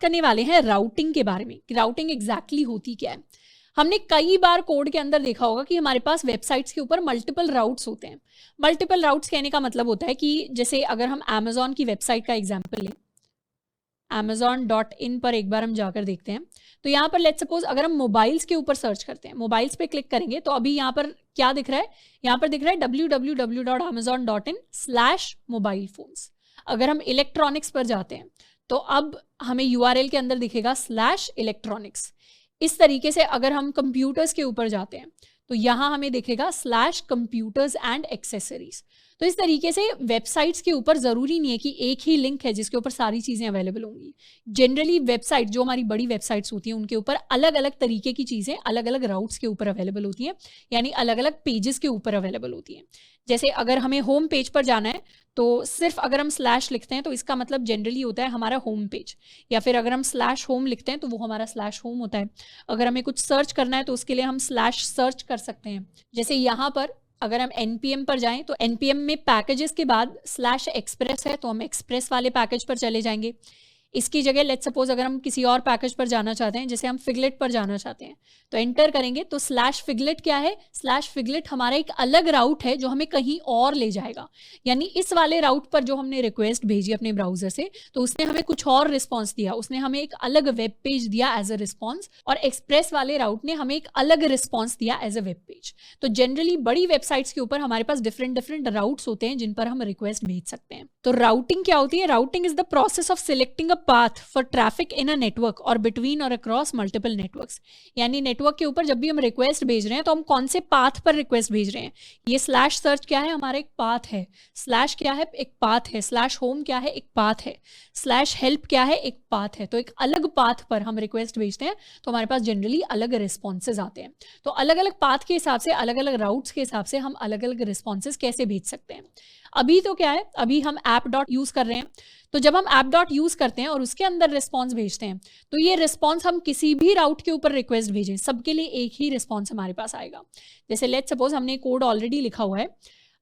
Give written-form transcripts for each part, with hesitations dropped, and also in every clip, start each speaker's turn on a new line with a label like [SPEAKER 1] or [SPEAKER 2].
[SPEAKER 1] करने वाले हैं राउटिंग के बारे में कि राउटिंग एग्जैक्टली होती क्या है। हमने कई बार कोड के अंदर देखा होगा कि हमारे पास वेबसाइट्स के ऊपर मल्टीपल राउट्स होते हैं। मल्टीपल राउट्स कहने का मतलब होता है कि जैसे अगर हम अमेजॉन की वेबसाइट का एग्जांपल लें, amazon.in पर एक बार हम जाकर देखते हैं, तो यहाँ पर लेट्स सपोज अगर हम मोबाइल्स के ऊपर सर्च करते हैं, मोबाइल्स पे क्लिक करेंगे तो अभी यहाँ पर क्या दिख रहा है, यहाँ पर दिख रहा है www.amazon.in/mobilephones। अगर हम इलेक्ट्रॉनिक्स पर जाते हैं तो अब हमें URL के अंदर दिखेगा /electronics। इस तरीके से अगर हम कंप्यूटर्स के ऊपर जाते हैं तो यहाँ हमें दिखेगा /computers and accessories। तो इस तरीके से वेबसाइट्स के ऊपर ज़रूरी नहीं है कि एक ही लिंक है जिसके ऊपर सारी चीज़ें अवेलेबल होंगी। जनरली वेबसाइट जो हमारी बड़ी वेबसाइट्स होती हैं उनके ऊपर अलग अलग तरीके की चीज़ें अलग अलग राउट्स के ऊपर अवेलेबल होती हैं, यानी अलग अलग पेजेस के ऊपर अवेलेबल होती हैं। जैसे अगर हमें होम पेज पर जाना है तो सिर्फ अगर हम / लिखते हैं तो इसका मतलब जनरली होता है हमारा होम पेज, या फिर अगर हम /home लिखते हैं तो वो हमारा /home होता है। अगर हमें कुछ सर्च करना है तो उसके लिए हम /search कर सकते हैं। जैसे यहाँ पर अगर हम npm पर जाएं तो npm में पैकेजेस के बाद /express है तो हम एक्सप्रेस वाले पैकेज पर चले जाएंगे। इसकी जगह लेट्स सपोज अगर हम किसी और पैकेज पर जाना चाहते हैं, जैसे हम फिगलेट पर जाना चाहते हैं, तो एंटर करेंगे तो /figlet क्या है, /figlet हमारा एक अलग राउट है जो हमें कहीं और ले जाएगा। यानी इस वाले राउट पर जो हमने रिक्वेस्ट भेजी अपने ब्राउजर से तो उसने हमें कुछ और रिस्पॉन्स दिया, उसने हमें एक अलग वेब पेज दिया एज अ रिस्पॉन्स, और एक्सप्रेस वाले राउट ने हमें एक अलग रिस्पॉन्स दिया एज अ वेब पेज। तो जनरली बड़ी वेबसाइट्स के ऊपर हमारे पास डिफरेंट राउट्स होते हैं जिन पर हम रिक्वेस्ट भेज सकते हैं। तो राउटिंग क्या होती है? Routing is the process of selecting path for traffic in a network or between or across multiple networks। यानी नेटवर्क के ऊपर जब भी हम रिक्वेस्ट भेज रहे हैं तो हम कौन से पाथ पर रिक्वेस्ट भेज रहे हैं। ये /search क्या है, हमारा एक पाथ है। / क्या है, एक पाथ है। /home क्या है, एक पाथ है। /help क्या है, एक पाथ है। तो एक अलग पाथ पर हम रिक्वेस्ट भेजते हैं तो हमारे पास जनरली अलग रिस्पॉन्सेज आते हैं। तो अलग अलग पाथ के हिसाब से, अलग अलग राउट्स के हिसाब से हम अलग अलग रिस्पॉन्सेज कैसे भेज सकते हैं। अभी तो क्या है, अभी हम app.use कर रहे हैं, तो जब हम app.use करते हैं और उसके अंदर रिस्पॉन्स भेजते हैं तो ये रिस्पॉन्स हम किसी भी राउट के ऊपर रिक्वेस्ट भेजें, सबके लिए एक ही रिस्पॉन्स हमारे पास आएगा। जैसे लेट्स सपोज हमने कोड ऑलरेडी लिखा हुआ है,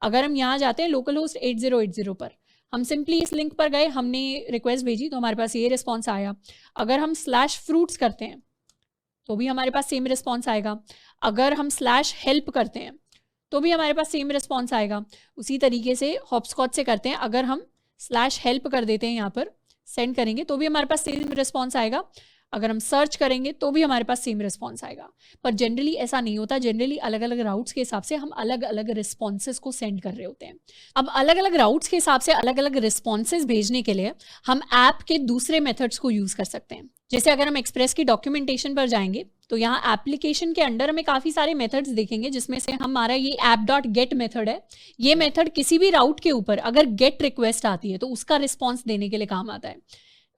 [SPEAKER 1] अगर हम यहाँ जाते हैं लोकल होस्ट 8080 पर, हम सिंपली इस लिंक पर गए, हमने रिक्वेस्ट भेजी तो हमारे पास ये रिस्पॉन्स आया। अगर हम /fruits करते हैं तो भी हमारे पास सेम रिस्पॉन्स आएगा। अगर हम /help करते हैं तो भी हमारे पास सेम रिस्पॉन्स आएगा। उसी तरीके से हॉपस्कॉच से करते हैं, अगर हम /help कर देते हैं, यहाँ पर सेंड करेंगे तो भी हमारे पास सेम रिस्पॉन्स आएगा। अगर हम सर्च करेंगे तो भी हमारे पास सेम रिस्पॉन्स आएगा। पर जनरली ऐसा नहीं होता, जनरली अलग अलग राउट्स के हिसाब से हम अलग अलग रिस्पॉन्सेज को सेंड कर रहे होते हैं। अब अलग अलग राउट्स के हिसाब से अलग अलग रिस्पॉन्सेज भेजने के लिए हम ऐप के दूसरे मेथड्स को यूज़ कर सकते हैं। जैसे अगर हम एक्सप्रेस की डॉक्यूमेंटेशन पर जाएंगे तो यहाँ एप्लीकेशन के अंडर हमें काफ़ी सारे मेथड्स देखेंगे, जिसमें से हमारा ये app.get मेथड है। ये मेथड किसी भी राउट के ऊपर अगर गेट रिक्वेस्ट आती है तो उसका रिस्पॉन्स देने के लिए काम आता है।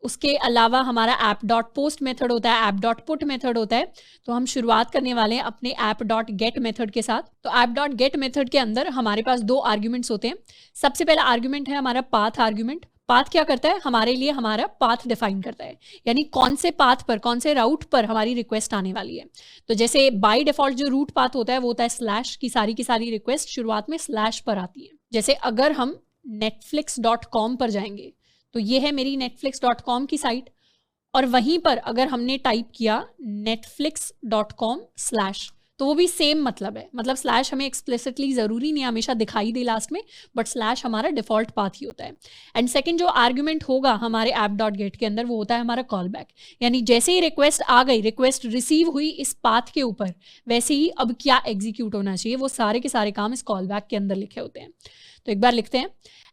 [SPEAKER 1] उसके अलावा हमारा app.post मेथड होता है, app.put मेथड होता है। तो हम शुरुआत करने वाले हैं अपने app.get मेथड के साथ। तो app.get मेथड के अंदर हमारे पास 2 आर्ग्यूमेंट्स होते हैं। सबसे पहला आर्ग्यूमेंट है हमारा पाथ आर्ग्यूमेंट। पाथ क्या करता है, हमारे लिए हमारा पाथ डिफाइन करता है, यानी कौन से पाथ पर, कौन से राउट पर हमारी रिक्वेस्ट आने वाली है। तो जैसे बाय डिफॉल्ट जो रूट पाथ होता है वो होता है / की सारी रिक्वेस्ट शुरुआत में / पर आती है। जैसे अगर हम netflix.com पर जाएंगे तो ये है मेरी netflix.com की साइट, और वहीं पर अगर हमने टाइप किया netflix.com/ तो वो भी सेम मतलब है। मतलब / हमें एक्सप्लिसिटली ज़रूरी नहीं हमेशा दिखाई दे लास्ट में, बट / हमारा डिफ़ॉल्ट पाथ ही होता है। एंड सेकंड जो आर्ग्यूमेंट होगा हमारे app.get के अंदर वो होता है हमारा कॉल बैक, यानी जैसे ही रिक्वेस्ट आ गई, रिक्वेस्ट रिसीव हुई इस पाथ के ऊपर, वैसे ही अब क्या एग्जीक्यूट होना चाहिए वो सारे के सारे काम इस कॉल बैक के अंदर लिखे होते हैं। तो एक बार लिखते हैं,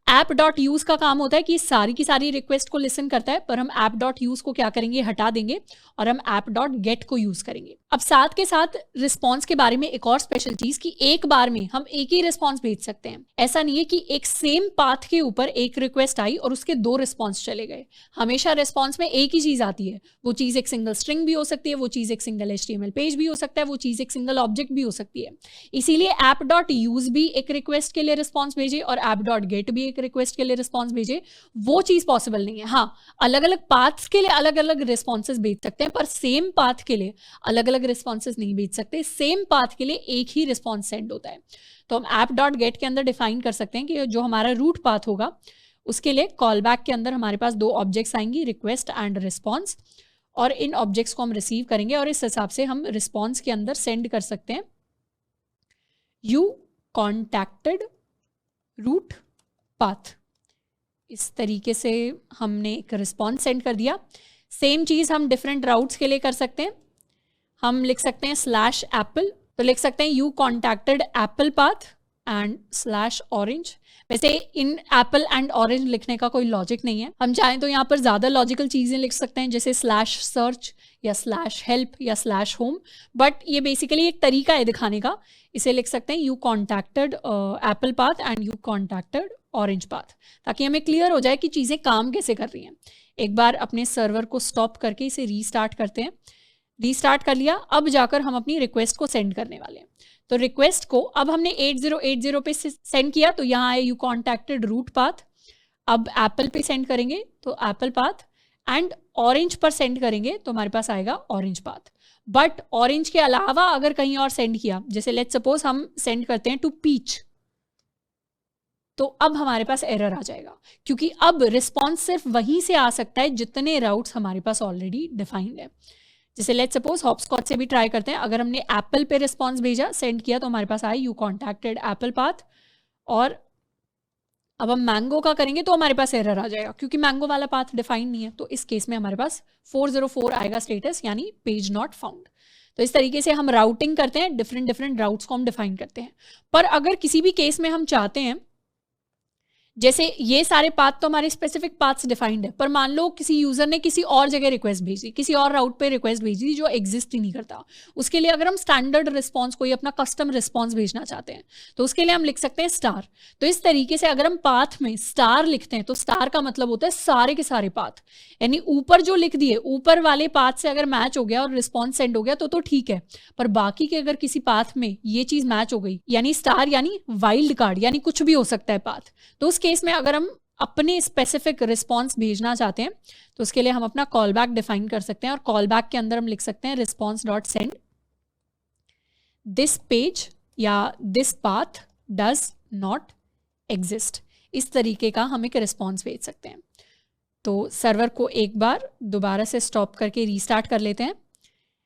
[SPEAKER 1] app.use का काम होता है कि सारी की सारी रिक्वेस्ट को लिसन करता है, पर हम app.use को क्या करेंगे, हटा देंगे और हम app.get को यूज करेंगे। अब साथ के साथ रिस्पॉन्स के बारे में एक और स्पेशल चीज कि एक बार में हम एक ही रिस्पॉन्स भेज सकते हैं। ऐसा नहीं है कि एक सेम पाथ के ऊपर एक रिक्वेस्ट आई और उसके 2 रिस्पॉन्स चले गए। हमेशा रिस्पॉन्स में एक ही चीज आती है। वो चीज एक सिंगल स्ट्रिंग भी हो सकती है, वो चीज एक सिंगल HTML पेज भी हो सकता है, वो चीज एक सिंगल ऑब्जेक्ट भी हो सकती है। इसीलिए app.use भी एक रिक्वेस्ट के लिए रिस्पॉन्स भेजे और app.get भी एक रिक्वेस्ट के लिए रिस्पॉन्स भेजे, वो चीज पॉसिबल नहीं है। हाँ, अलग अलग पाथ्स के लिए अलग अलग रिस्पॉन्सेज भेज सकते हैं, पर सेम पाथ के लिए अलग अलग रिस्पॉन्सेज नहीं भेज सकते। सेम पाथ के लिए एक ही रिस्पॉन्स सेंड होता है। तो हम app.get के अंदर डिफाइन कर सकते हैं कि जो हमारा रूट पाथ होगा उसके लिए कॉल बैक के अंदर हमारे पास दो ऑब्जेक्ट्स आएंगी, रिक्वेस्ट एंड रिस्पॉन्स, और इन ऑब्जेक्ट्स को हम रिसीव करेंगे और इस हिसाब से हम रिस्पॉन्स के अंदर सेंड कर सकते हैं यू कॉन्टैक्टेड रूट पाथ। इस तरीके से हमने एक रिस्पॉन्स सेंड कर दिया। सेम चीज़ हम डिफरेंट राउट्स के लिए कर सकते हैं। हम लिख सकते हैं स्लैश एप्पल, तो लिख सकते हैं you contacted Apple path and slash orange. वैसे इन एप्पल एंड ऑरेंज लिखने का कोई लॉजिक नहीं है, हम चाहें तो यहाँ पर ज़्यादा लॉजिकल चीज़ें लिख सकते हैं जैसे स्लैश सर्च या स्लैश हेल्प या स्लैश होम, बट ये बेसिकली एक तरीका है दिखाने का। इसे लिख सकते हैं you contacted Apple path and you contacted orange path, ताकि हमें क्लियर हो जाए कि चीज़ें काम कैसे कर रही हैं। एक बार अपने सर्वर को स्टॉप करके इसे रीस्टार्ट करते हैं। रीस्टार्ट कर लिया, अब जाकर हम अपनी रिक्वेस्ट को सेंड करने वाले हैं। तो रिक्वेस्ट को अब हमने 8080 पे सेंड किया, तो यहाँ है यू कॉन्टैक्टेड रूट पाथ। अब एप्पल पे सेंड करेंगे तो एप्पल पाथ, एंड ऑरेंज पर सेंड करेंगे तो हमारे पास आएगा ऑरेंज पाथ। बट ऑरेंज के अलावा अगर कहीं और सेंड किया, जैसे लेट्स सपोज हम सेंड करते हैं टू पीच, तो अब हमारे पास एरर आ जाएगा, क्योंकि अब रिस्पॉन्स सिर्फ वहीं से आ सकता है जितने राउट्स हमारे पास ऑलरेडी डिफाइंड है। जैसे लेट्स सपोज हॉपस्कॉच से भी ट्राई करते हैं। अगर हमने एप्पल पे रिस्पॉन्स भेजा, सेंड किया, तो हमारे पास आया यू कॉन्टैक्टेड एप्पल पाथ, और अब हम मैंगो का करेंगे तो हमारे पास एरर आ जाएगा, क्योंकि मैंगो वाला पाथ डिफाइन नहीं है। तो इस केस में हमारे पास 404 आएगा स्टेटस, यानी पेज नॉट फाउंड। तो इस तरीके से हम राउटिंग करते हैं, डिफरेंट राउट्स को हम डिफाइन करते हैं। पर अगर किसी भी केस में हम चाहते हैं, जैसे ये सारे पाथ तो हमारे स्पेसिफिक पाथ्स डिफाइंड है, पर मान लो किसी यूजर ने किसी और जगह रिक्वेस्ट भेजी, किसी और राउट पे रिक्वेस्ट भेजी जो एग्जिस्ट ही नहीं करता, उसके लिए अगर हम स्टैंडर्ड रिस्पॉन्स, कोई अपना कस्टम रिस्पॉन्स भेजना चाहते हैं, तो उसके लिए हम लिख सकते हैं स्टार। तो इस तरीके से अगर हम पाथ में स्टार लिखते हैं, तो स्टार का मतलब होता है सारे के सारे पाथ, यानी ऊपर जो लिख दिए, ऊपर वाले पाथ से अगर मैच हो गया और रिस्पॉन्स सेंड हो गया तो ठीक है, पर बाकी के अगर किसी पाथ में ये चीज मैच हो गई, यानी स्टार यानी वाइल्ड कार्ड, यानी कुछ भी हो सकता है पाथ, तो उस केस में अगर हम अपने स्पेसिफिक रिस्पॉन्स भेजना चाहते हैं तो उसके लिए हम अपना कॉल बैक डिफाइन कर सकते हैं, और कॉल बैक के अंदर हम लिख सकते हैं response dot send this page या this path does not exist. इस तरीके का हम एक रिस्पॉन्स भेज सकते हैं। तो सर्वर को एक बार दोबारा से स्टॉप करके रीस्टार्ट कर लेते हैं,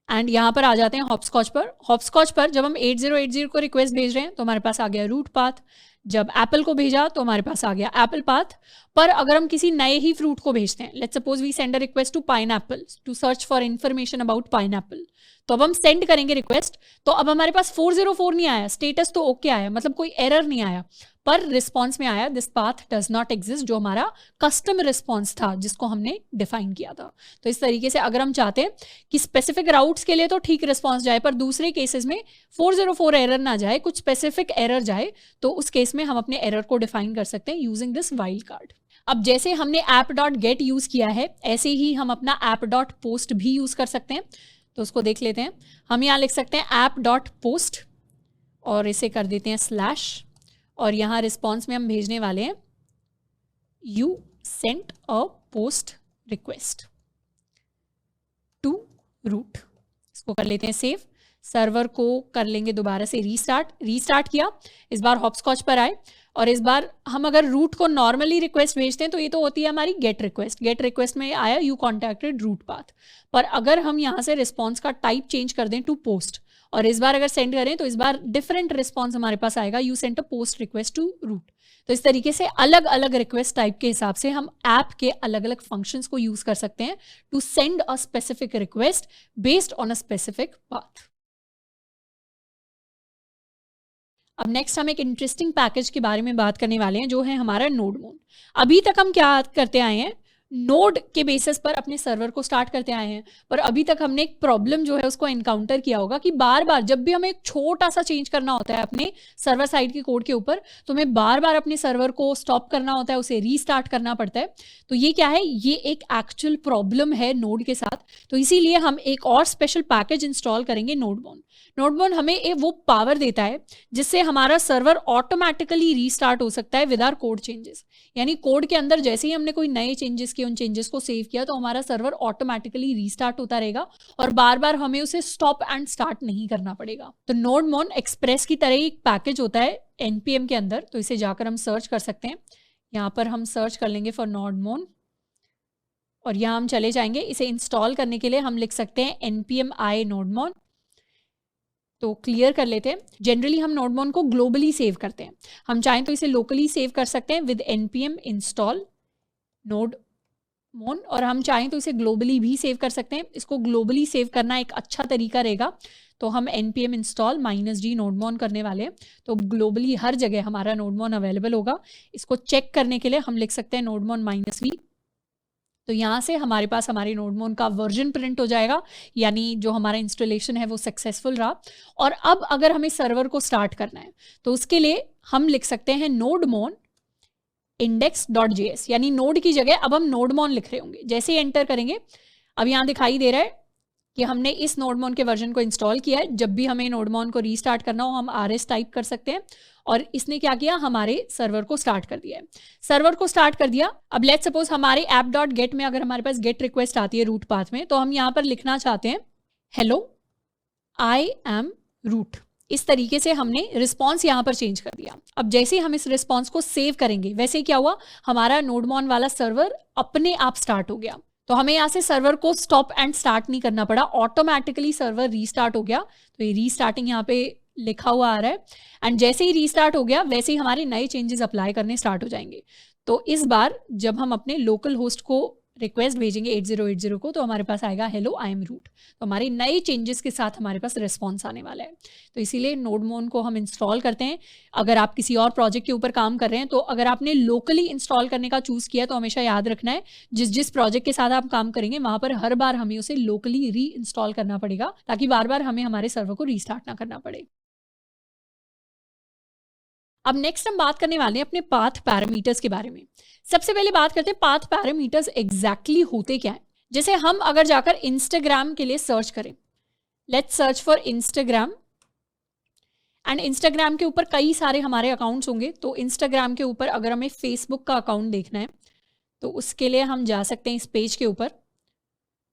[SPEAKER 1] एंड यहाँ पर आ जाते हैं हॉपस्कॉच पर। हॉपस्कॉच पर जब हम 8080 को रिक्वेस्ट भेज रहे हैं तो हमारे पास आ गया रूट पाथ, जब एप्पल को भेजा तो हमारे पास आ गया एप्पल पाथ। पर अगर हम किसी नए ही फ्रूट को भेजते हैं, let's suppose we send a request to pineapple to search for information about pineapple, तो अब हम सेंड करेंगे रिक्वेस्ट, तो अब हमारे पास 404 नहीं आया, स्टेटस तो ओके आया, मतलब कोई एरर नहीं आया, पर रिस्पॉन्स में आया this path does not exist, जो हमारा कस्टम रिस्पॉन्स था जिसको हमने डिफाइन किया था। तो इस तरीके से अगर हम चाहते हैं कि स्पेसिफिक राउट्स के लिए तो ठीक रिस्पॉन्स जाए, पर दूसरे केसेस में 404 एरर ना जाए, कुछ स्पेसिफिक एरर जाए, तो उस केस में हम अपने एरर को डिफाइन कर सकते हैं यूजिंग दिस वाइल्ड कार्ड। अब जैसे हमने ऐप डॉट गेट यूज किया है, ऐसे ही हम अपना ऐप डॉट पोस्ट भी यूज कर सकते हैं। तो उसको देख लेते हैं। हम यहाँ लिख सकते हैं ऐप डॉट पोस्ट और इसे कर देते हैं स्लैश, और यहाँ रिस्पॉन्स में हम भेजने वाले हैं you sent a post request to root. इसको कर लेते हैं सेव। सर्वर को कर लेंगे दोबारा से रीस्टार्ट किया, इस बार हॉपस्कॉच पर आए, और इस बार हम अगर रूट को नॉर्मली रिक्वेस्ट भेजते हैं तो ये तो होती है हमारी गेट रिक्वेस्ट में आया यू कॉन्टैक्टेड रूट पाथ। पर अगर हम यहाँ से रिस्पॉन्स का टाइप चेंज कर दें टू पोस्ट, और इस बार अगर सेंड करें तो इस बार डिफरेंट रिस्पॉन्स हमारे पास आएगा you sent a post request to root. तो इस तरीके से अलग अलग रिक्वेस्ट टाइप के हिसाब से हम ऐप के अलग अलग फंक्शंस को यूज कर सकते हैं to send a specific request based on a specific path. अब नेक्स्ट हम एक इंटरेस्टिंग पैकेज के बारे में बात करने वाले हैं, जो है हमारा नोडमोन। अभी तक हम क्या करते आए हैं, नोड के बेसिस पर अपने सर्वर को स्टार्ट करते आए हैं, पर अभी तक हमने एक प्रॉब्लम जो है उसको एनकाउंटर किया होगा कि बार बार जब भी हमें एक छोटा सा चेंज करना होता है अपने सर्वर साइड के कोड के ऊपर, तो हमें बार बार अपने सर्वर को स्टॉप करना होता है, उसे रीस्टार्ट करना पड़ता है। तो ये क्या है, ये एक एक्चुअल प्रॉब्लम है नोड के साथ। तो इसीलिए हम एक और स्पेशल पैकेज इंस्टॉल करेंगे नोडमोन। नोडमोन हमें वो पावर देता है जिससे हमारा सर्वर ऑटोमेटिकली रीस्टार्ट हो सकता है विद आवर कोड चेंजेस। यानी कोड के अंदर जैसे ही हमने कोई नए चेंजेस किए, उन चेंजेस को सेव किया, तो हमारा सर्वर ऑटोमेटिकली रीस्टार्ट होता रहेगा और बार बार हमें उसे स्टॉप एंड स्टार्ट नहीं करना पड़ेगा। तो नोडमोन एक्सप्रेस की तरह एक पैकेज होता है npm के अंदर, तो इसे जाकर हम सर्च कर सकते हैं यहाँ पर हम सर्च कर लेंगे फॉर नोडमोन और यहाँ हम चले जाएंगे। इसे इंस्टॉल करने के लिए हम लिख सकते हैं npm i nodemon। तो क्लियर कर लेते हैं। जनरली हम नोडमोन को ग्लोबली सेव करते हैं, हम चाहें तो इसे लोकली सेव कर सकते हैं विद npm install nodemon, और हम चाहें तो इसे ग्लोबली भी सेव कर सकते हैं। इसको ग्लोबली सेव करना एक अच्छा तरीका रहेगा, तो हम npm install -d nodemon करने वाले हैं, तो ग्लोबली हर जगह हमारा नोडमोन अवेलेबल होगा। इसको चेक करने के लिए हम लिख सकते हैं nodemon -v। तो यहाँ से हमारे पास हमारे नोडमोन का वर्जन प्रिंट हो जाएगा, यानी जो हमारा इंस्टॉलेशन है वो सक्सेसफुल रहा। और अब अगर हमें सर्वर को स्टार्ट करना है तो उसके लिए हम लिख सकते हैं nodemon index.js, यानी नोड की जगह अब हम नोडमोन लिख रहे होंगे। जैसे ही एंटर करेंगे, अब यहाँ दिखाई दे रहा है कि हमने इस नोडमोन के वर्जन को इंस्टॉल किया है। जब भी हमें नोडमोन को रीस्टार्ट करना हो हम rs टाइप कर सकते हैं, और इसने क्या किया, हमारे सर्वर को स्टार्ट कर दिया है। सर्वर को स्टार्ट कर दिया। अब लेट्स सपोज हमारे app.get में अगर हमारे पास गेट रिक्वेस्ट आती है रूट पाथ में, तो हम यहाँ पर लिखना चाहते हैं हेलो आई एम रूट। इस तरीके से हमने रिस्पॉन्स यहाँ पर चेंज कर दिया। अब जैसे ही हम इस रिस्पॉन्स को सेव करेंगे, वैसे ही क्या हुआ, हमारा नोडमोन वाला सर्वर अपने आप स्टार्ट हो गया। तो हमें यहाँ से सर्वर को स्टॉप एंड स्टार्ट नहीं करना पड़ा, ऑटोमेटिकली सर्वर रीस्टार्ट हो गया। तो ये रीस्टार्टिंग यहाँ पे लिखा हुआ आ रहा है, एंड जैसे ही रीस्टार्ट हो गया वैसे ही हमारे नए चेंजेस अप्लाई करने स्टार्ट हो जाएंगे। तो इस बार जब हम अपने लोकल होस्ट को रिक्वेस्ट भेजेंगे 8080 को, तो हमारे पास आएगा हेलो आई एम रूट। तो हमारे नए चेंजेस के साथ हमारे पास रिस्पॉन्स आने वाला है। तो इसीलिए नोडमोन को हम इंस्टॉल करते हैं। अगर आप किसी और प्रोजेक्ट के ऊपर काम कर रहे हैं, तो अगर आपने लोकली इंस्टॉल करने का चूज किया तो हमेशा याद रखना है जिस प्रोजेक्ट के साथ आप काम करेंगे वहां पर हर बार हमें उसे लोकली री इंस्टॉल करना पड़ेगा, ताकि बार बार हमें हमारे सर्वर को रीस्टार्ट ना करना पड़े। अब नेक्स्ट हम बात करने वाले हैं अपने पाथ पैरामीटर्स के बारे में। सबसे पहले बात करते हैं पाथ पैरामीटर्स एग्जैक्टली होते क्या है। जैसे हम अगर जाकर इंस्टाग्राम के लिए सर्च करें, let's search for Instagram, and Instagram के ऊपर कई सारे हमारे अकाउंट्स होंगे। तो इंस्टाग्राम के ऊपर अगर हमें फेसबुक का अकाउंट देखना है तो उसके लिए हम जा सकते हैं इस पेज के ऊपर।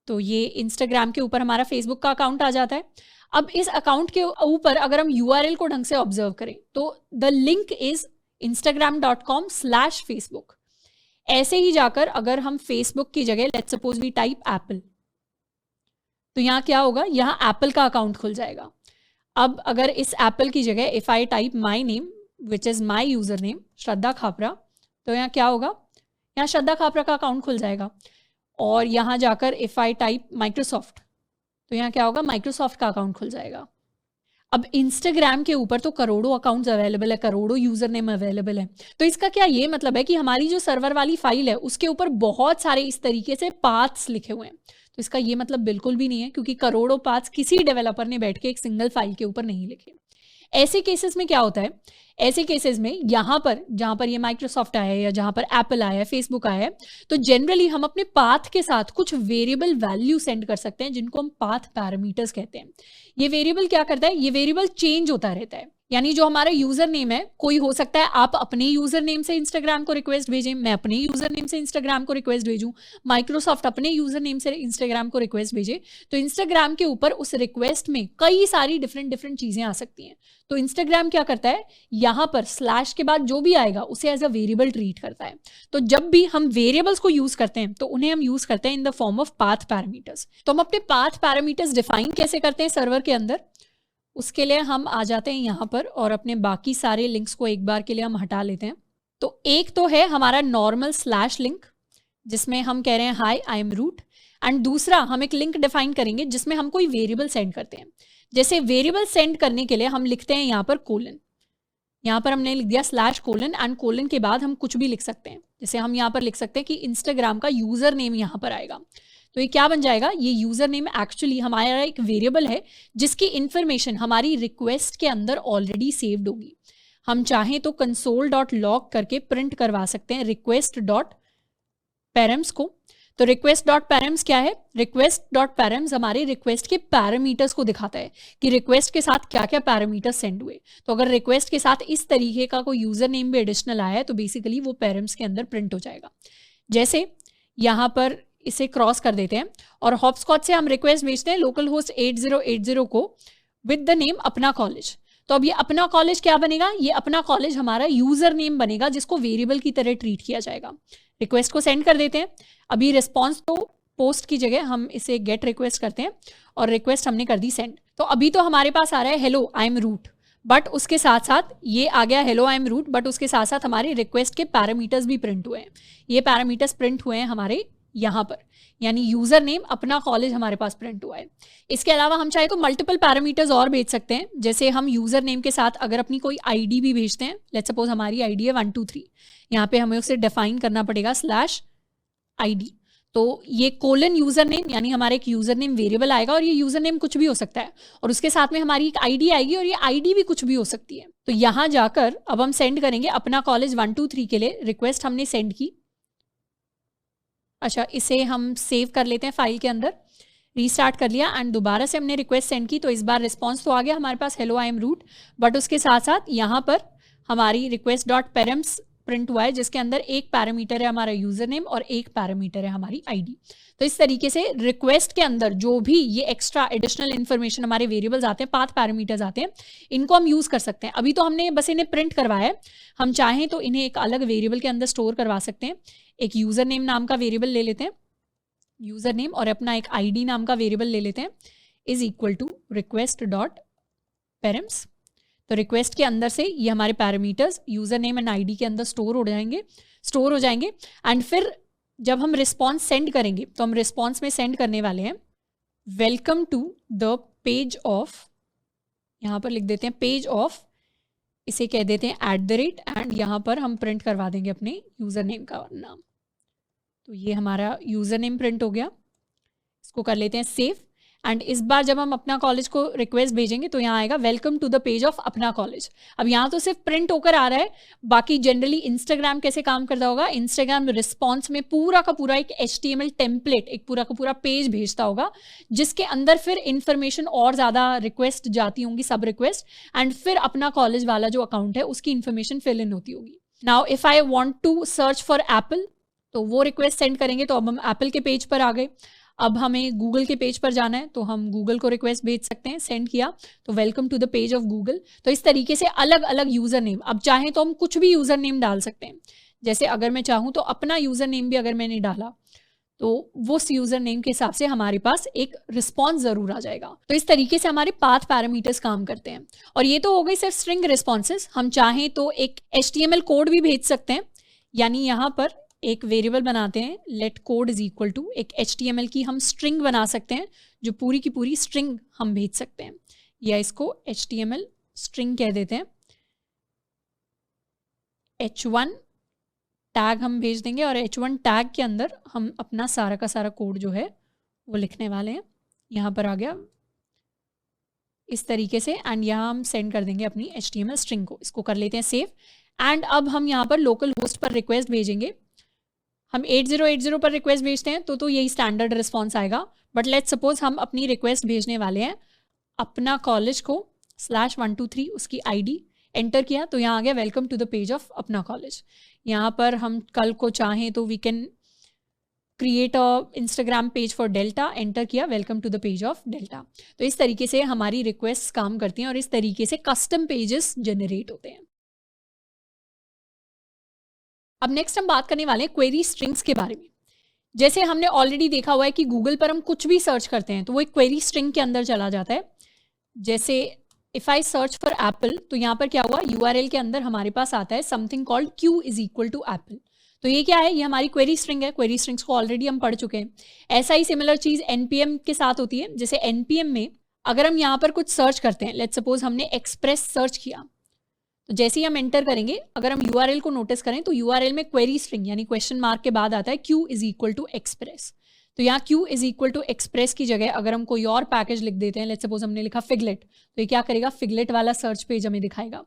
[SPEAKER 1] तो ये इंस्टाग्राम के ऊपर हमारा फेसबुक का अकाउंट आ जाता है। अब इस अकाउंट के ऊपर अगर हम URL को ढंग से ऑब्जर्व करें तो द लिंक इज instagram.com/facebook। ऐसे ही जाकर अगर हम फेसबुक की जगह let's suppose we type apple, तो यहाँ क्या होगा, यहाँ एप्पल का अकाउंट खुल जाएगा। अब अगर इस एप्पल की जगह if I type my name which is my user name Shraddha Khapra, तो यहाँ क्या होगा, यहाँ श्रद्धा खापरा का अकाउंट खुल जाएगा। और यहाँ जाकर इफ आई टाइप माइक्रोसॉफ्ट, तो यहाँ क्या होगा, माइक्रोसॉफ्ट का अकाउंट खुल जाएगा। अब इंस्टाग्राम के ऊपर तो करोड़ों अकाउंट्स अवेलेबल है, करोड़ों यूजर नेम अवेलेबल है। तो इसका क्या ये मतलब है कि हमारी जो सर्वर वाली फाइल है उसके ऊपर बहुत सारे इस तरीके से पाथ्स लिखे हुए हैं? तो इसका ये मतलब बिल्कुल भी नहीं है, क्योंकि करोड़ों पाथ्स किसी डेवलपर ने बैठ के एक सिंगल फाइल के ऊपर नहीं लिखे। ऐसे केसेस में क्या होता है, ऐसे केसेस में यहाँ पर जहाँ पर ये माइक्रोसॉफ्ट आया है या जहाँ पर एप्पल आया है, फेसबुक आया है, तो जनरली हम अपने पाथ के साथ कुछ वेरिएबल वैल्यू सेंड कर सकते हैं जिनको हम पाथ पैरामीटर्स कहते हैं। ये वेरिएबल क्या करता है, ये वेरिएबल चेंज होता रहता है। यानी जो हमारा यूजर नेम है, कोई हो सकता है आप अपने यूजर नेम से इंस्टाग्राम को रिक्वेस्ट भेजें, मैं अपने यूजर नेम से इंस्टाग्राम को रिक्वेस्ट भेजूं, माइक्रोसॉफ्ट अपने यूजर नेम से इंस्टाग्राम को रिक्वेस्ट भेजे। तो इंस्टाग्राम के ऊपर उस रिक्वेस्ट में कई सारी डिफरेंट चीजें आ सकती हैं। तो इंस्टाग्राम क्या करता है, यहाँ पर स्लैश के बाद जो भी आएगा उसे एज अ वेरिएबल ट्रीट करता है। तो जब भी हम वेरिएबल्स को यूज करते हैं तो उन्हें हम यूज करते हैं in the form of path parameters. तो हम अपने पाथ पैरामीटर्स डिफाइन कैसे करते हैं सर्वर के अंदर, उसके लिए हम आ जाते हैं यहाँ पर और अपने बाकी सारे लिंक्स को एक बार के लिए हम हटा लेते हैं। तो एक तो है हमारा नॉर्मल स्लैश लिंक जिसमें हम कह रहे हैं हाय आई एम रूट, एंड दूसरा हम एक लिंक डिफाइन करेंगे जिसमें हम कोई वेरिएबल सेंड करते हैं। जैसे वेरिएबल सेंड करने के लिए हम लिखते हैं यहाँ पर कोलन, यहाँ पर हमने लिख दिया स्लैश कोलन, एंड कोलन के बाद हम कुछ भी लिख सकते हैं। जैसे हम यहाँ पर लिख सकते हैं कि इंस्टाग्राम का यूजर नेम यहाँ पर आएगा। तो ये क्या बन जाएगा, ये यूजर नेम एक्चुअली हमारा एक वेरिएबल है जिसकी इंफॉर्मेशन हमारी रिक्वेस्ट के अंदर ऑलरेडी सेव्ड होगी। हम चाहें तो console.log करके प्रिंट करवा सकते हैं request.params को। तो request.params क्या है, request.params हमारे रिक्वेस्ट के पैरामीटर्स को दिखाता है कि रिक्वेस्ट के साथ क्या क्या पैरामीटर्स सेंड हुए। तो अगर रिक्वेस्ट के साथ इस तरीके का कोई यूजर नेम भी एडिशनल आया है तो बेसिकली वो params के अंदर प्रिंट हो जाएगा। जैसे यहाँ पर इसे क्रॉस कर देते हैं और हॉपस्कॉच से हम रिक्वेस्ट भेजते हैं लोकल होस्ट 8080 को विद द नेम अपना कॉलेज। तो अब ये अपना कॉलेज क्या बनेगा, ये अपना कॉलेज हमारा यूजर नेम बनेगा जिसको वेरिएबल की तरह ट्रीट किया जाएगा। रिक्वेस्ट को सेंड कर देते हैं। अभी रिस्पॉन्स तो पोस्ट की जगह हम इसे गेट रिक्वेस्ट करते हैं और रिक्वेस्ट हमने कर दी सेंड। तो अभी तो हमारे पास आ रहा है hello I am root, but उसके साथ साथ ये आ गया hello I am root, but उसके साथ साथ हमारे रिक्वेस्ट के पैरामीटर्स भी प्रिंट हुए हैं। ये पैरामीटर्स प्रिंट हुए हैं हमारे यहाँ पर, यानी यूजर नेम अपना कॉलेज हमारे पास प्रिंट हुआ है। इसके अलावा हम चाहे तो मल्टीपल पैरामीटर्स और भेज सकते हैं। जैसे हम यूजर नेम के साथ अगर अपनी कोई आईडी भी भेजते हैं, लेट्स सपोज हमारी आईडी है 123, यहाँ पे हमें उसे डिफाइन करना पड़ेगा /ID। तो ये कोलन यूजर नेम, यानी हमारे एक यूजर नेम वेरिएबल आएगा और ये यूजर नेम कुछ भी हो सकता है, और उसके साथ में हमारी एक आईडी आएगी और ये आईडी भी कुछ भी हो सकती है। तो यहां जाकर अब हम सेंड करेंगे अपना कॉलेज 123 के लिए। रिक्वेस्ट हमने सेंड की। अच्छा, इसे हम सेव कर लेते हैं फाइल के अंदर, रीस्टार्ट कर लिया एंड दोबारा से हमने रिक्वेस्ट सेंड की। तो इस बार रिस्पॉन्स तो आ गया हमारे पास hello I am root, but उसके साथ साथ यहाँ पर हमारी रिक्वेस्ट डॉट पेरेंट्स प्रिंट हुआ है जिसके अंदर एक पैरामीटर है हमारा यूजर नेम और एक पैरामीटर है हमारी आईडी। तो इस तरीके से रिक्वेस्ट के अंदर जो भी ये एक्स्ट्रा एडिशनल इन्फॉर्मेशन हमारे वेरिएबल्स आते हैं, पाथ पैरामीटर्स आते हैं, इनको हम यूज कर सकते हैं। अभी तो हमने बस इन्हें प्रिंट करवाया है, हम चाहें तो इन्हें एक अलग वेरिएबल के अंदर स्टोर करवा सकते हैं। एक यूजर नेम नाम का वेरिएबल ले लेते हैं, यूजर नेम, और अपना एक आईडी नाम का वेरिएबल ले लेते हैं, is equal to request dot parents. तो रिक्वेस्ट के अंदर से ये हमारे parameters user name and ID के अंदर स्टोर हो जाएंगे एंड फिर जब हम रिस्पॉन्स सेंड करेंगे तो हम रिस्पॉन्स में सेंड करने वाले हैं welcome to the page of, यहाँ पर लिख देते हैं पेज ऑफ, इसे कह देते हैं @ एंड यहाँ पर हम प्रिंट करवा देंगे अपने यूजर नेम का नाम। तो ये हमारा यूजर नेम प्रिंट हो गया। इसको कर लेते हैं सेव एंड इस बार जब हम अपना कॉलेज को रिक्वेस्ट भेजेंगे तो यहाँ आएगा welcome to the page of अपना कॉलेज। अब यहाँ तो सिर्फ प्रिंट होकर आ रहा है, बाकी जनरली इंस्टाग्राम कैसे काम करता होगा, इंस्टाग्राम रिस्पॉन्स में पूरा का पूरा एक HTML टेम्पलेट, एक पूरा का पूरा पेज भेजता होगा जिसके अंदर फिर इंफॉर्मेशन और ज़्यादा रिक्वेस्ट जाती होंगी, सब रिक्वेस्ट, एंड फिर अपना कॉलेज वाला जो अकाउंट है उसकी इन्फॉर्मेशन फिल इन होती होगी। Now if I want to search for apple, तो वो रिक्वेस्ट सेंड करेंगे तो अब हम एप्पल के पेज पर आ गए। अब हमें गूगल के पेज पर जाना है तो हम गूगल को रिक्वेस्ट भेज सकते हैं, सेंड किया तो welcome to the page of Google. तो इस तरीके से अलग अलग यूज़र नेम, अब चाहें तो हम कुछ भी यूज़र नेम डाल सकते हैं। जैसे अगर मैं चाहूँ तो अपना यूज़र नेम भी अगर मैंने डाला तो वो यूज़र नेम के हिसाब से हमारे पास एक रिस्पॉन्स ज़रूर आ जाएगा। तो इस तरीके से हमारे पाथ पैरामीटर्स काम करते हैं। और ये तो हो गई सिर्फ स्ट्रिंग रिस्पॉन्सेज। हम चाहें तो एक HTML कोड भी भेज सकते हैं, यानी यहाँ पर एक वेरिएबल बनाते हैं let code is equal to, एक HTML की हम स्ट्रिंग बना सकते हैं जो पूरी की पूरी स्ट्रिंग हम भेज सकते हैं, या इसको HTML स्ट्रिंग कह देते हैं। H1 टैग हम भेज देंगे और H1 टैग के अंदर हम अपना सारा का सारा कोड जो है वो लिखने वाले हैं। यहाँ पर आ गया इस तरीके से एंड यहाँ हम सेंड कर देंगे अपनी HTML स्ट्रिंग को। इसको कर लेते हैं सेव एंड अब हम यहाँ पर लोकल होस्ट पर रिक्वेस्ट भेजेंगे। हम 8080 पर रिक्वेस्ट भेजते हैं तो यही स्टैंडर्ड रिस्पॉन्स आएगा, बट लेट्स सपोज हम अपनी रिक्वेस्ट भेजने वाले हैं अपना कॉलेज को /123, उसकी आईडी एंटर किया तो यहाँ आ गया welcome to the page of अपना कॉलेज। यहाँ पर हम कल को चाहें तो we can create a Instagram page for Delta, enter किया welcome to the page of Delta. तो इस तरीके से हमारी रिक्वेस्ट काम करती हैं और इस तरीके से कस्टम पेजेस जनरेट होते हैं। अब नेक्स्ट हम बात करने वाले हैं क्वेरी स्ट्रिंग्स के बारे में। जैसे हमने ऑलरेडी देखा हुआ है कि गूगल पर हम कुछ भी सर्च करते हैं तो वो एक क्वेरी स्ट्रिंग के अंदर चला जाता है। जैसे if I search for apple, तो यहाँ पर क्या हुआ, URL के अंदर हमारे पास आता है something called Q is equal to apple. तो ये क्या है, ये हमारी क्वेरी स्ट्रिंग है। क्वेरी स्ट्रिंग्स को ऑलरेडी हम पढ़ चुके हैं। ऐसा ही सिमिलर चीज NPM के साथ होती है। जैसे NPM में अगर हम यहाँ पर कुछ सर्च करते हैं, लेट्स सपोज हमने एक्सप्रेस सर्च किया, तो जैसे ही हम एंटर करेंगे अगर हम URL को नोटिस करें तो URL में क्वेरी स्ट्रिंग यानी क्वेश्चन मार्क के बाद आता है Q is equal to express. तो यहाँ Q is equal to express की जगह अगर हम कोई और पैकेज लिख देते हैं, लेट्स सपोज हमने लिखा फिगलेट, तो ये क्या करेगा, फिगलेट वाला सर्च पेज हमें दिखाएगा।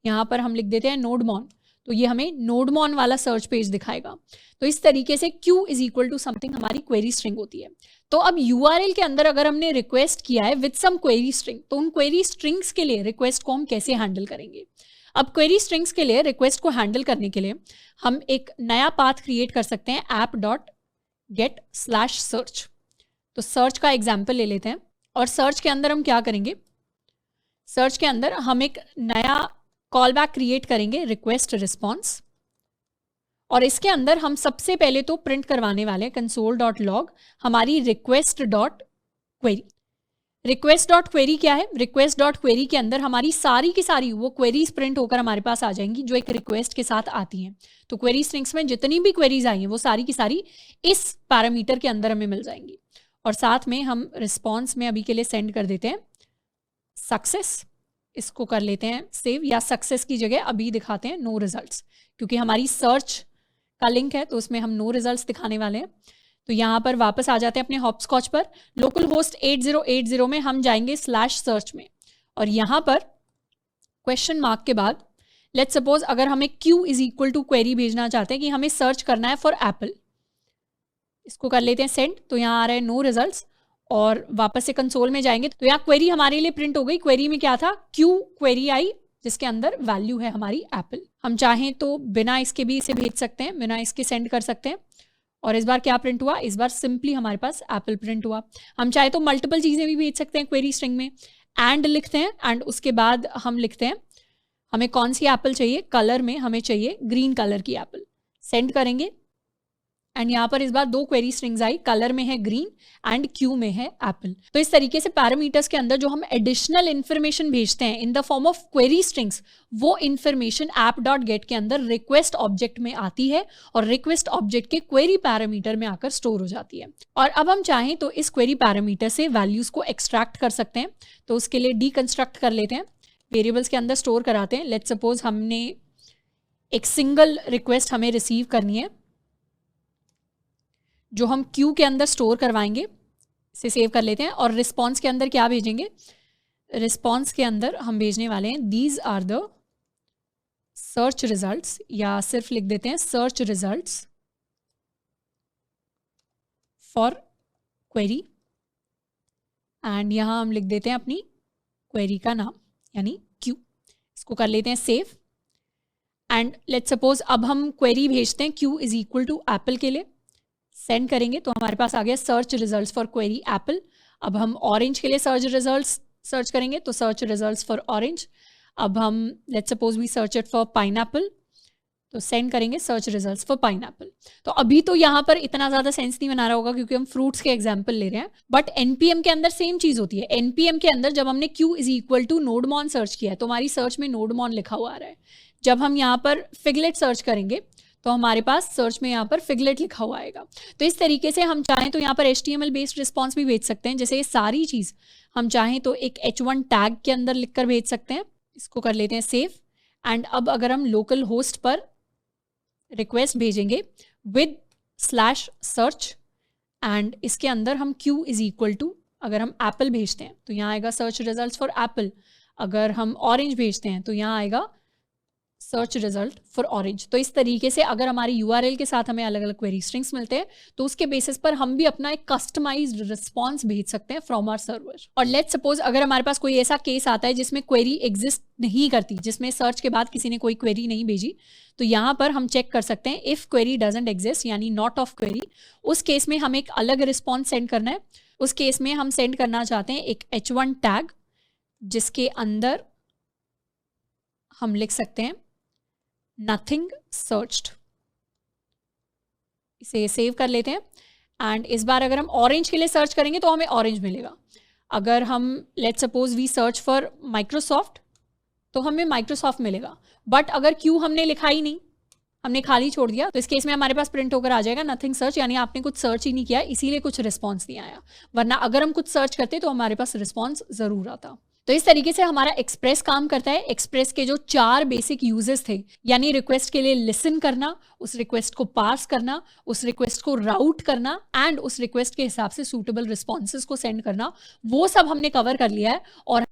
[SPEAKER 1] यहाँ पर हम लिख देते हैं नोडमॉन, तो ये हमें नोडमॉन वाला सर्च पेज दिखाएगा। तो इस तरीके से Q is equal to something हमारी क्वेरी स्ट्रिंग होती है। तो अब URL के अंदर अगर हमने रिक्वेस्ट किया है विद सम क्वेरी स्ट्रिंग, तो उन क्वेरी स्ट्रिंग्स के लिए रिक्वेस्ट को हम कैसे हैंडल करेंगे। अब क्वेरी स्ट्रिंग्स के लिए रिक्वेस्ट को हैंडल करने के लिए हम एक नया पाथ क्रिएट कर सकते हैं app.get/search। तो सर्च का एग्जाम्पल ले लेते हैं और सर्च के अंदर हम क्या करेंगे, सर्च के अंदर हम एक नया कॉल बैक क्रिएट करेंगे, रिक्वेस्ट रिस्पॉन्स, और इसके अंदर हम सबसे पहले तो प्रिंट करवाने वाले हैं console.log हमारी request.query। request.query क्या है? request.query के अंदर हमारी सारी की सारी वो क्वेरीज प्रिंट होकर हमारे पास आ जाएंगी जो एक रिक्वेस्ट के साथ आती हैं। तो क्वेरी स्ट्रिंग्स में जितनी भी क्वेरीज आई हैं वो सारी की सारी इस पैरामीटर के अंदर हमें मिल जाएंगी। और साथ में हम रिस्पॉन्स में अभी के लिए सेंड कर देते हैं सक्सेस, इसको कर लेते हैं सेव, या सक्सेस की जगह अभी दिखाते हैं नो रिजल्ट्स, क्योंकि हमारी सर्च का लिंक है तो उसमें हम नो रिजल्ट्स दिखाने वाले हैं। तो यहाँ पर वापस आ जाते हैं अपने हॉपस्कॉच पर, लोकल होस्ट 8080 में हम जाएंगे /सर्च में, और यहाँ पर क्वेश्चन मार्क के बाद लेट्स सपोज अगर हमें q is equal to query भेजना चाहते हैं कि हमें सर्च करना है फॉर एप्पल, इसको कर लेते हैं सेंड। तो यहाँ आ रहा है नो रिजल्ट्स, और वापस से कंसोल में जाएंगे तो यहाँ क्वेरी हमारे लिए प्रिंट हो गई। क्वेरी में क्या था? q क्वेरी आई जिसके अंदर वैल्यू है हमारी एप्पल। हम चाहें तो बिना इसके भी इसे भेज सकते हैं, बिना इसके सेंड कर सकते हैं। और इस बार क्या प्रिंट हुआ? इस बार सिंपली हमारे पास एप्पल प्रिंट हुआ। हम चाहे तो मल्टीपल चीज़ें भी भेज सकते हैं क्वेरी स्ट्रिंग में, एंड लिखते हैं, एंड उसके बाद हम लिखते हैं हमें कौन सी एप्पल चाहिए, कलर में हमें चाहिए ग्रीन कलर की एप्पल, सेंड करेंगे। एंड यहाँ पर इस बार 2 क्वेरी स्ट्रिंग्स आई, कलर में है ग्रीन एंड क्यू में है एप्पल। तो इस तरीके से पैरामीटर्स के अंदर जो हम एडिशनल इन्फॉर्मेशन भेजते हैं in the form of query strings, वो इन्फॉर्मेशन app.get के अंदर रिक्वेस्ट ऑब्जेक्ट में आती है और रिक्वेस्ट ऑब्जेक्ट के क्वेरी पैरामीटर में आकर स्टोर हो जाती है। और अब हम चाहें तो इस क्वेरी पैरामीटर से वैल्यूज को एक्सट्रैक्ट कर सकते हैं। तो उसके लिए डीकंस्ट्रक्ट कर लेते हैं, वेरिएबल्स के अंदर स्टोर कराते हैं। लेट्स सपोज हमने एक सिंगल रिक्वेस्ट हमें रिसीव करनी है जो हम क्यू के अंदर स्टोर करवाएंगे, इसे सेव कर लेते हैं। और रिस्पॉन्स के अंदर क्या भेजेंगे? रिस्पॉन्स के अंदर हम भेजने वाले हैं these are the search results, या सिर्फ लिख देते हैं search results for query, and यहाँ हम लिख देते हैं अपनी क्वेरी का नाम यानी क्यू। इसको कर लेते हैं सेव, एंड लेट्स सपोज अब हम क्वेरी भेजते हैं Q is equal to apple के लिए, सेंड करेंगे तो हमारे पास आ गया search results for query apple. अब हम ऑरेंज के लिए सर्च रिजल्ट्स सर्च करेंगे तो सर्च रिजल्ट्स फॉर ऑरेंज। अब हम let's suppose we search it for pineapple, तो सेंड करेंगे सर्च रिजल्ट्स फॉर पाइनएप्पल। तो अभी तो यहाँ पर इतना ज़्यादा सेंस नहीं बना रहा होगा क्योंकि हम फ्रूट्स के एग्जाम्पल ले रहे हैं, बट एनपीएम के अंदर सेम चीज़ होती है। एनपीएम के अंदर जब हमने क्यू इज इक्वल टू नोडमॉन सर्च किया है तो हमारी सर्च में नोडमॉन लिखा हुआ आ रहा है। जब हम यहाँ पर फिगलेट सर्च करेंगे तो हमारे पास सर्च में यहाँ पर फिगलेट लिखा हुआ आएगा। तो इस तरीके से हम चाहें तो यहाँ पर HTML बेस्ड रिस्पॉन्स भी भेज सकते हैं। जैसे ये सारी चीज़ हम चाहें तो एक H1 टैग के अंदर लिखकर भेज सकते हैं। इसको कर लेते हैं सेव, एंड अब अगर हम लोकल होस्ट पर रिक्वेस्ट भेजेंगे विद /सर्च, एंड इसके अंदर हम q इज इक्वल टू, अगर हम एप्पल भेजते हैं तो यहाँ आएगा सर्च रिजल्ट्स फॉर एप्पल, अगर हम ऑरेंज भेजते हैं तो यहाँ आएगा सर्च रिजल्ट फॉर ऑरेंज। तो इस तरीके से अगर हमारी URL के साथ हमें अलग अलग क्वेरी स्ट्रिंग्स मिलते हैं तो उसके बेसिस पर हम भी अपना एक कस्टमाइज्ड रिस्पॉन्स भेज सकते हैं फ्रॉम आवर सर्वर। और लेट्स सपोज अगर हमारे पास कोई ऐसा केस आता है जिसमें क्वेरी एग्जिस्ट नहीं करती, जिसमें सर्च के बाद किसी ने कोई क्वेरी नहीं भेजी, तो यहाँ पर हम चेक कर सकते हैं इफ क्वेरी डजंट एग्जिस्ट यानी नॉट ऑफ क्वेरी। उस केस में हमें एक अलग रिस्पॉन्स सेंड करना है। उस केस में हम सेंड करना चाहते हैं एक H1 टैग जिसके अंदर हम लिख सकते हैं नथिंग सर्च्ड। इसे सेव कर लेते हैं, एंड इस बार अगर हम ऑरेंज के लिए सर्च करेंगे तो हमें ऑरेंज मिलेगा। अगर हम let's suppose we search for Microsoft तो हमें माइक्रोसॉफ्ट मिलेगा। बट अगर क्यू हमने लिखा ही नहीं, हमने खाली छोड़ दिया, तो इस केस में हमारे पास प्रिंट होकर आ जाएगा नथिंग सर्च, यानी आपने कुछ सर्च ही नहीं किया इसीलिए कुछ रिस्पॉन्स नहीं आया। वरना अगर हम कुछ सर्च करते तो हमारे पास रिस्पॉन्स जरूर आता। तो इस तरीके से हमारा एक्सप्रेस काम करता है। एक्सप्रेस के जो 4 बेसिक यूजेस थे, यानी रिक्वेस्ट के लिए लिसन करना, उस रिक्वेस्ट को पार्स करना, उस रिक्वेस्ट को राउट करना, एंड उस रिक्वेस्ट के हिसाब से सूटेबल रिस्पॉन्सेज को सेंड करना, वो सब हमने कवर कर लिया है। और